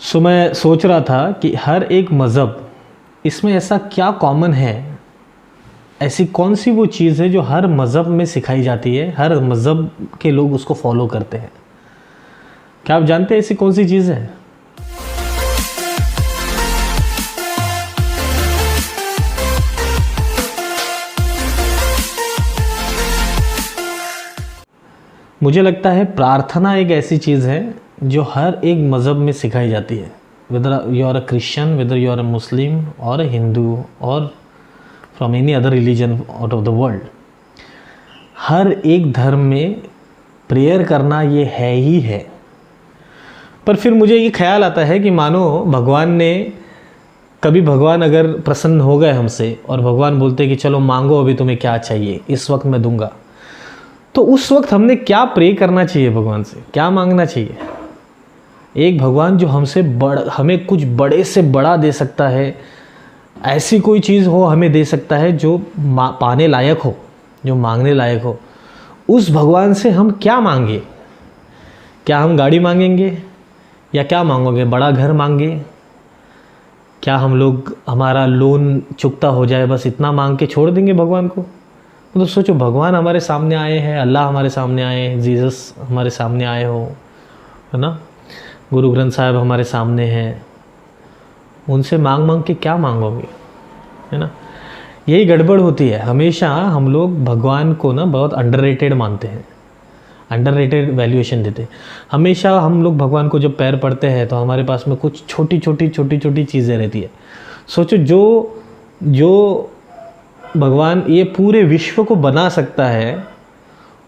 सो मैं सोच रहा था कि हर एक मज़हब इसमें ऐसा क्या कॉमन है, ऐसी कौन सी वो चीज़ है जो हर मज़हब में सिखाई जाती है, हर मज़हब के लोग उसको फॉलो करते हैं। क्या आप जानते हैं ऐसी कौन सी चीज़ है? मुझे लगता है प्रार्थना एक ऐसी चीज़ है जो हर एक मज़हब में सिखाई जाती है। Whether you are a Christian, whether you are a Muslim or a Hindu or from any other religion out of the world, हर एक धर्म में प्रेयर करना ये है ही है। पर फिर मुझे ये ख्याल आता है कि मानो भगवान अगर प्रसन्न हो गए हमसे और भगवान बोलते कि चलो मांगो अभी तुम्हें क्या चाहिए, इस वक्त मैं दूंगा, तो उस वक्त हमने क्या प्रे करना चाहिए भगवान से, क्या मांगना चाहिए? एक भगवान जो हमें कुछ बड़े से बड़ा दे सकता है, ऐसी कोई चीज़ हो हमें दे सकता है जो पाने लायक हो, जो मांगने लायक हो, उस भगवान से हम क्या मांगे? क्या हम गाड़ी मांगेंगे या क्या मांगोगे? बड़ा घर मांगे? क्या हम लोग हमारा लोन चुकता हो जाए बस इतना मांग के छोड़ देंगे भगवान को? तो सोचो, भगवान हमारे सामने आए हैं, अल्लाह हमारे सामने आए, जीसस हमारे सामने आए हो, है ना, गुरु ग्रंथ साहिब हमारे सामने हैं, उनसे मांग मांग के क्या मांगोगे, है ना? यही गड़बड़ होती है। हमेशा हम लोग भगवान को ना बहुत अंडररेटेड मानते हैं, अंडररेटेड वैल्यूएशन देते हैं। हमेशा हम लोग भगवान को जब पैर पड़ते हैं तो हमारे पास में कुछ छोटी छोटी चीज़ें रहती है। सोचो, जो भगवान ये पूरे विश्व को बना सकता है,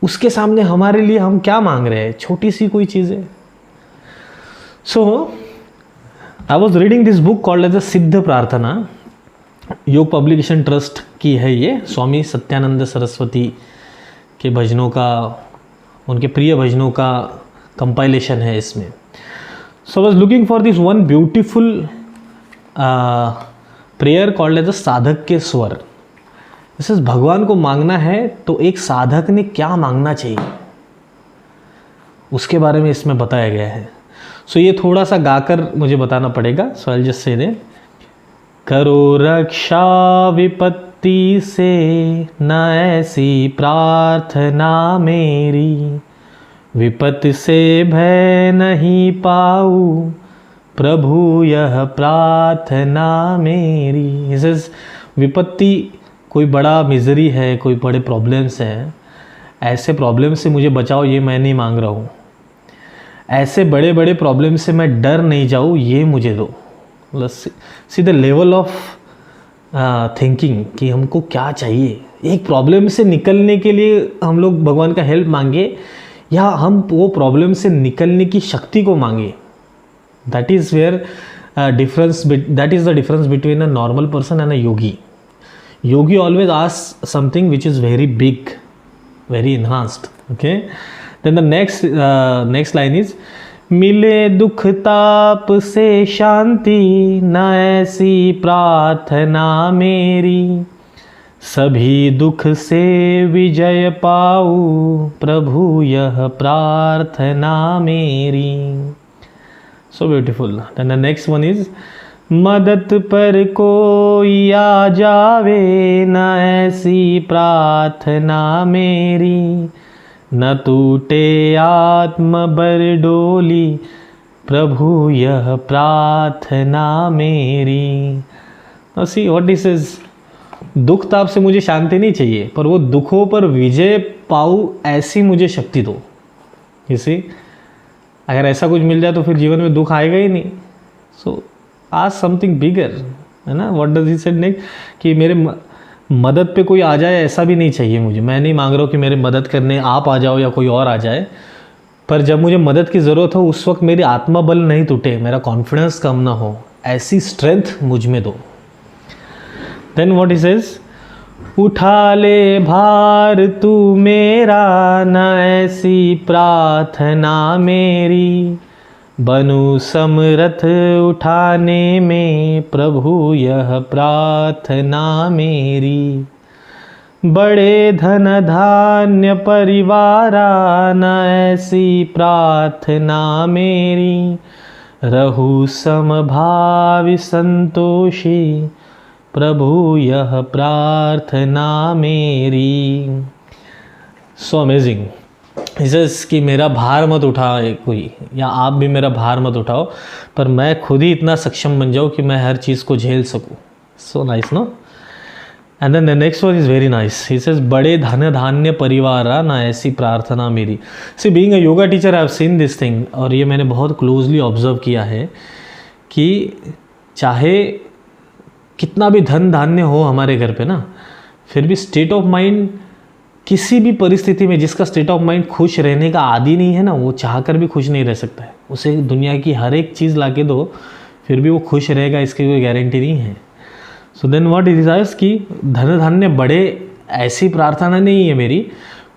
उसके सामने हमारे लिए हम क्या मांग रहे हैं? छोटी सी कोई चीज़ें। So I was reading this book called as a सिद्ध प्रार्थना, योग पब्लिकेशन ट्रस्ट की है ये। स्वामी सत्यानंद सरस्वती के भजनों का, उनके प्रिय भजनों का कंपाइलेशन है इसमें। So I was looking for this one beautiful prayer called as a साधक के स्वर। जैसे भगवान को मांगना है तो एक साधक ने क्या मांगना चाहिए, उसके बारे में इसमें बताया गया है। सो ये थोड़ा सा गाकर मुझे बताना पड़ेगा। सो आई जस्ट से दे, करो रक्षा विपत्ति से न ऐसी प्रार्थना मेरी, विपत्ति से भय नहीं पाऊँ प्रभु यह प्रार्थना मेरी। इस विपत्ति कोई बड़ा मिजरी है, कोई बड़े प्रॉब्लम्स हैं, ऐसे प्रॉब्लम से मुझे बचाओ, ये मैं नहीं मांग रहा हूँ। ऐसे बड़े बड़े प्रॉब्लम से मैं डर नहीं जाऊँ, ये मुझे दो। See the level of thinking कि हमको क्या चाहिए। एक प्रॉब्लम से निकलने के लिए हम लोग भगवान का हेल्प मांगे या हम वो प्रॉब्लम से निकलने की शक्ति को मांगे। That is where that is the difference between a normal person and a yogi. Yogi always asks something which is very big, very enhanced. Okay. Then the next line is, मिले दुख ताप से शांति न ऐसी प्रार्थना मेरी, सभी दुख से विजय पाऊँ प्रभु यह प्रार्थना मेरी. So beautiful. Then the next one is, मदद पर कोई आ जावे न ऐसी प्रार्थना मेरी, न टूटे आत्म बर डोली प्रभु यह प्रार्थना मेरी. सी व्हाट दिस इज, दुख ताप से मुझे शांति नहीं चाहिए, पर वो दुखों पर विजय पाऊँ ऐसी मुझे शक्ति दो. इसी अगर ऐसा कुछ मिल जाए तो फिर जीवन में दुख आएगा ही नहीं. सो आस्क समथिंग बिगर, है ना. What does he said next, कि मेरे मदद पे कोई आ जाए ऐसा भी नहीं चाहिए मुझे. मैं नहीं मांग रहा हूँ कि मेरे मदद करने आप आ जाओ या कोई और आ जाए, पर जब मुझे मदद की ज़रूरत हो उस वक्त मेरी आत्मबल नहीं टूटे, मेरा कॉन्फिडेंस कम ना हो, ऐसी स्ट्रेंथ मुझ में दो. देन व्हाट ही सेज, उठा ले भार तू मेरा न ऐसी प्रार्थना मेरी, बनू समरथ उठाने में प्रभु यह प्रार्थना मेरी. बड़े धन धान्य परिवारा न ऐसी प्रार्थना मेरी, रहु समभावि संतोषी, प्रभु यह प्रार्थना मेरी। So amazing. इसे कि मेरा भार मत उठाए कोई, या आप भी मेरा भार मत उठाओ, पर मैं खुद ही इतना सक्षम बन जाऊँ कि मैं हर चीज़ को झेल सकूँ। So nice no. And then the next one is very nice. He says बड़े धन धान्य परिवार ना ऐसी प्रार्थना मेरी। See being a yoga teacher I have seen this thing, और ये मैंने बहुत क्लोजली ऑब्जर्व किया है कि चाहे कितना भी धन धान्य हो हमारे घर पे ना, फिर भी स्टेट ऑफ माइंड किसी भी परिस्थिति में, जिसका स्टेट ऑफ माइंड खुश रहने का आदी नहीं है ना, वो चाह कर भी खुश नहीं रह सकता है। उसे दुनिया की हर एक चीज़ ला के दो, फिर भी वो खुश रहेगा, इसकी कोई गारंटी नहीं है। So then what it is कि धन धान्य बड़े ऐसी प्रार्थना नहीं है मेरी,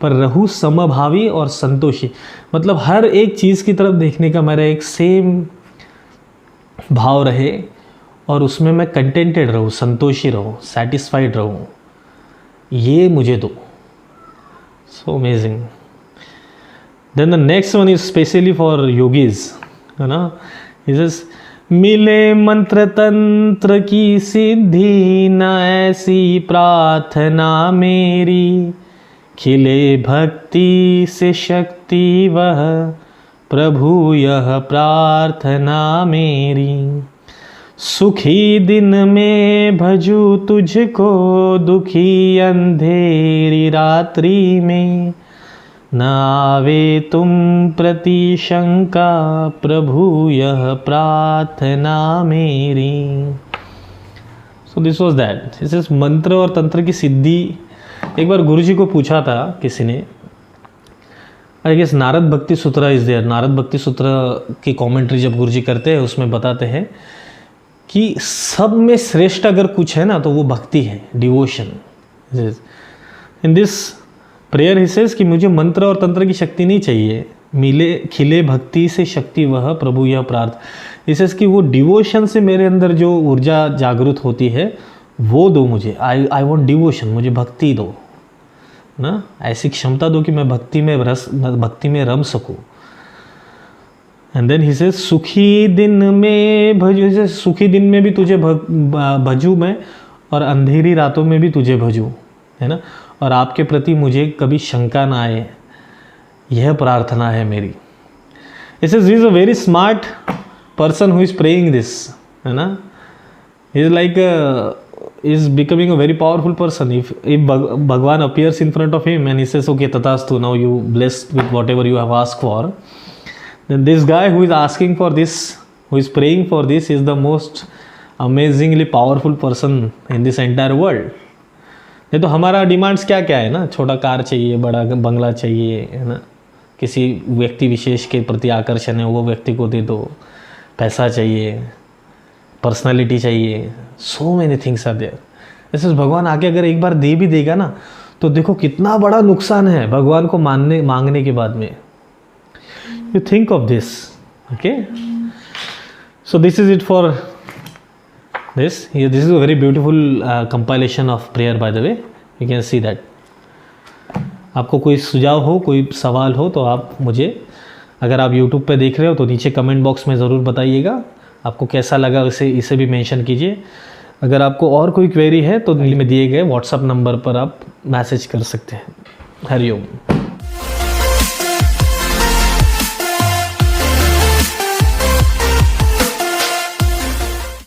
पर रहु समभावी और संतोषी, मतलब हर एक चीज़ की तरफ देखने का मेरा एक सेम भाव रहे, और उसमें मैं कंटेंटेड रहूँ, संतोषी रहूँ, सेटिस्फाइड रहूँ, ये मुझे दो। So amazing. Then the next one is specially for yogis, है ना। इज मिले मंत्र तंत्र की सिद्धि, न ऐसी प्रार्थना मेरी, खिले भक्ति से शक्ति वह, प्रभु यह प्रार्थना मेरी। सुखी दिन में भजू तुझको, दुखी अंधेरी रात्रि में, न आवे तुम प्रति शंका, प्रभु यह प्रार्थना मेरी। So this was that. इस मंत्र और तंत्र की सिद्धि एक बार गुरुजी को पूछा था किसी ने, आई गेस नारद भक्ति सूत्र इज देयर। नारद भक्ति सूत्र की कमेंट्री जब गुरुजी करते हैं उसमें बताते हैं कि सब में श्रेष्ठ अगर कुछ है ना तो वो भक्ति है, devotion. In this prayer he says कि मुझे मंत्र और तंत्र की शक्ति नहीं चाहिए, मिले खिले भक्ति से शक्ति वह, प्रभु यह प्रार्थ। इसे कि वो डिवोशन से मेरे अंदर जो ऊर्जा जागृत होती है वो दो मुझे। आई वॉन्ट डिवोशन, मुझे भक्ति दो ना, ऐसी क्षमता दो कि मैं भक्ति में रम सकूँ। एंड देन ही से सुखी दिन में भजू, जैसे सुखी दिन में भी तुझे भजू मैं, और अंधेरी रातों में भी तुझे भजू, है ना, और आपके प्रति मुझे कभी शंका ना आए, यह प्रार्थना है मेरी। इस is a very smart person who is praying this, है ना। Is like is becoming a very powerful person. If Bhagwan appears in front of him and he says, okay, tatastu, now you blessed with whatever you have asked for, then this guy who is asking for this, who is praying for this, is the most amazingly powerful person in this entire world. नहीं तो हमारा demands क्या क्या है ना, छोटा car चाहिए, बड़ा बंगला चाहिए, है ना, किसी व्यक्ति विशेष के प्रति आकर्षण है वो व्यक्ति को दे दो, पैसा चाहिए, पर्सनालिटी चाहिए, so many things are there. ऐसे भगवान आके अगर एक बार दे भी देगा ना तो देखो कितना बड़ा नुकसान है भगवान को मांगने के बाद में। You think of this, okay. So this is it for this is a very beautiful compilation of prayer, by the way, you can see that. आपको कोई सुझाव हो, कोई सवाल हो तो आप मुझे, अगर आप यूट्यूब पे देख रहे हो तो नीचे कमेंट बॉक्स में ज़रूर बताइएगा आपको कैसा लगा, इसे भी मेंशन कीजिए। अगर आपको और कोई क्वेरी है तो नीचे में दिए गए व्हाट्सएप नंबर पर आप मैसेज कर सकते हैं। हरिओम।